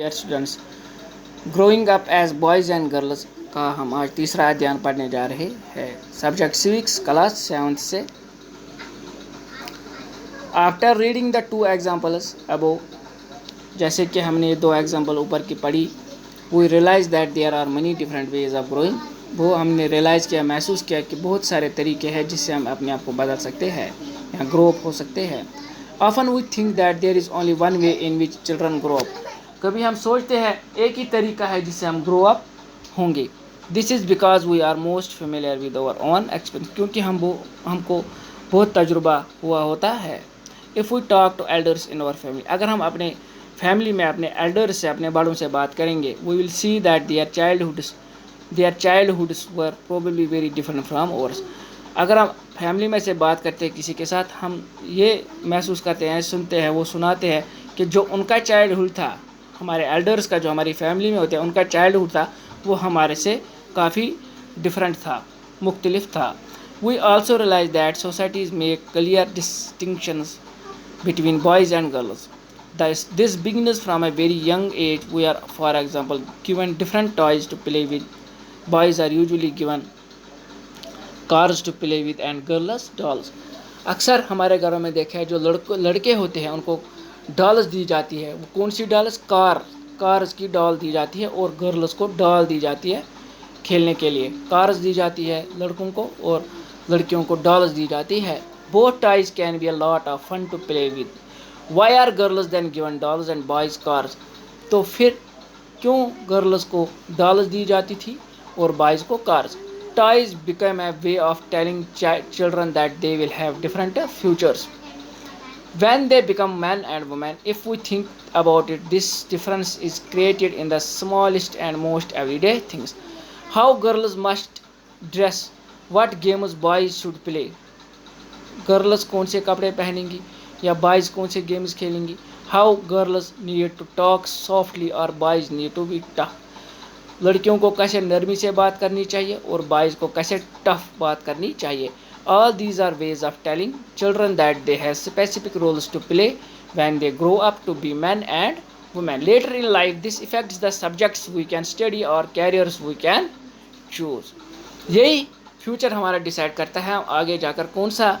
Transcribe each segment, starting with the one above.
Dear students, growing up as boys and girls का हम आज तीसरा अध्ययन पढ़ने जा रहे हैं। सब्जेक्ट सिविक्स, क्लास 7 से। After reading the two examples above, जैसे कि हमने दो एग्जाम्पल ऊपर की पढ़ी, we realise that there are many different ways of growing. वो हमने रियलाइज़ किया, महसूस किया कि बहुत सारे तरीके हैं जिससे हम अपने आप को बदल सकते हैं या ग्रो अप हो सकते हैं। Often we think that there is only one way in which children grow up. कभी हम सोचते हैं एक ही तरीका है जिससे हम ग्रो अप होंगे। This is because we are most familiar with our own experience, क्योंकि हमको बहुत तजुर्बा हुआ होता है। If we talk to elders in our family, अगर हम अपने फैमिली में अपने एल्डर्स से, अपने बड़ों से बात करेंगे, we will see that their childhoods were probably very different from ours. अगर हम फैमिली में से बात करते हैं किसी के साथ, हम ये महसूस करते हैं, सुनते हैं, वो सुनाते हैं कि जो उनका चाइल्डहुड था, हमारे एल्डर्स का, जो हमारी फैमिली में होते हैं उनका चाइल्डहुड था, वो हमारे से काफ़ी डिफरेंट था, मुख्तलिफ था। We also realise that societies make clear distinctions between boys and girls. This begins from a very young age. We are, for example, given different toys to play with. Boys are usually given cars to play with and girls dolls. अक्सर हमारे घरों में देखा है, जो लड़के होते हैं उनको डॉल्स दी जाती है। वो कौन सी डॉल्स? कार्स की डॉल दी जाती है, और गर्ल्स को डॉल दी जाती है खेलने के लिए। कार्स दी जाती है लड़कों को और लड़कियों को डॉल्स दी जाती है। Both toys can be a lot of fun to play with. Why are girls then given dolls and boys cars? तो फिर क्यों गर्ल्स को डॉल्स दी जाती थी और बॉयज़ को cars? Toys become a way of telling children that they will have different futures when they become men and women. If we think about it, this difference is created in the smallest and most everyday things. How girls must dress, what games boys should play. Girls कौन से कपड़े पहनेंगी या boys कौन से games खेलेंगी। How girls need to talk softly और boys need to be tough. लड़कियों को कैसे नरमी से बात करनी चाहिए और बॉयज़ को कैसे टफ बात करनी चाहिए। All these are ways of telling children that they have specific roles to play when they grow up to be man and women later in life. This affects the subjects we can study और careers we can choose. यही future हमारा decide करता है हम आगे जाकर कौन सा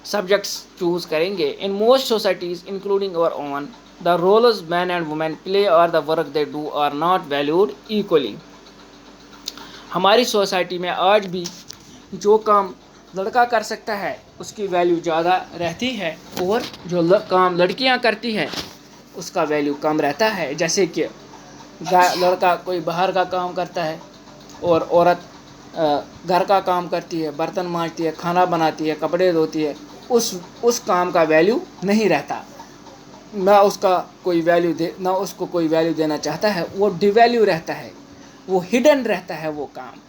सब्जेक्ट्स चूज करेंगे। In most societies including our own, the roles man and women play और the work they do are not valued equally. हमारी सोसाइटी में आज भी जो काम लड़का कर सकता है उसकी वैल्यू ज़्यादा रहती है, और जो काम लड़कियां करती है उसका वैल्यू कम रहता है। जैसे कि लड़का कोई बाहर का काम करता है और औरत घर का काम करती है, बर्तन मांजती है, खाना बनाती है, कपड़े धोती है, उस काम का वैल्यू नहीं रहता, ना उसको कोई वैल्यू देना चाहता है। वो डिवैल्यू रहता है, वो हिडन रहता है वो काम,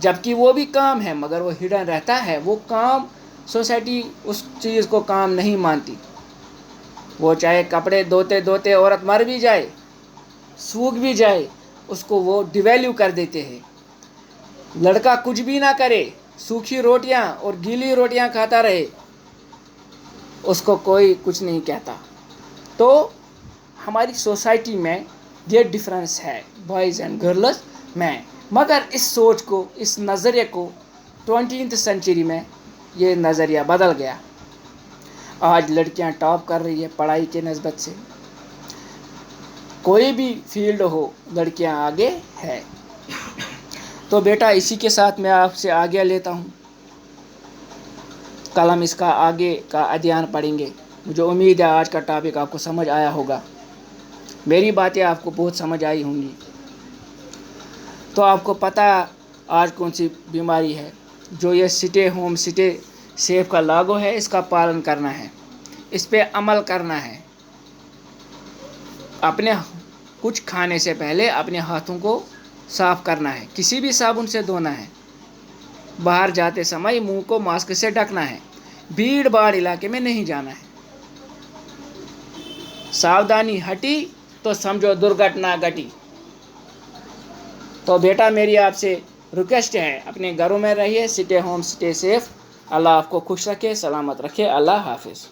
जबकि वो भी काम है मगर वो हिडन रहता है। वो काम सोसाइटी उस चीज़ को काम नहीं मानती। वो चाहे कपड़े धोते धोते औरत मर भी जाए, सूख भी जाए, उसको वो डिवैल्यू कर देते हैं। लड़का कुछ भी ना करे, सूखी रोटियां और गीली रोटियां खाता रहे, उसको कोई कुछ नहीं कहता। तो हमारी सोसाइटी में ये डिफरेंस है बॉयज़ एंड गर्ल्स में। मगर इस सोच को, इस नज़रिए को 20th सेंचुरी में ये नज़रिया बदल गया। आज लड़कियां टॉप कर रही है पढ़ाई के निस्बत से। कोई भी फील्ड हो, लड़कियां आगे है। तो बेटा, इसी के साथ मैं आपसे आज्ञा लेता हूँ। कल हम इसका आगे का अध्ययन पढ़ेंगे। मुझे उम्मीद है आज का टॉपिक आपको समझ आया होगा, मेरी बातें आपको बहुत समझ आई होंगी। तो आपको पता आज कौन सी बीमारी है। जो ये स्टे होम स्टे सेफ का लागू है, इसका पालन करना है, इस पे अमल करना है। अपने कुछ खाने से पहले अपने हाथों को साफ़ करना है, किसी भी साबुन से धोना है। बाहर जाते समय मुंह को मास्क से ढकना है। भीड़ भाड़ इलाके में नहीं जाना है। सावधानी हटी तो समझो दुर्घटना घटी। तो बेटा, मेरी आपसे रिक्वेस्ट है, अपने घरों में रहिए, स्टे होम स्टे सेफ। अल्लाह आपको खुश रखे, सलामत रखे। अल्लाह हाफिज़।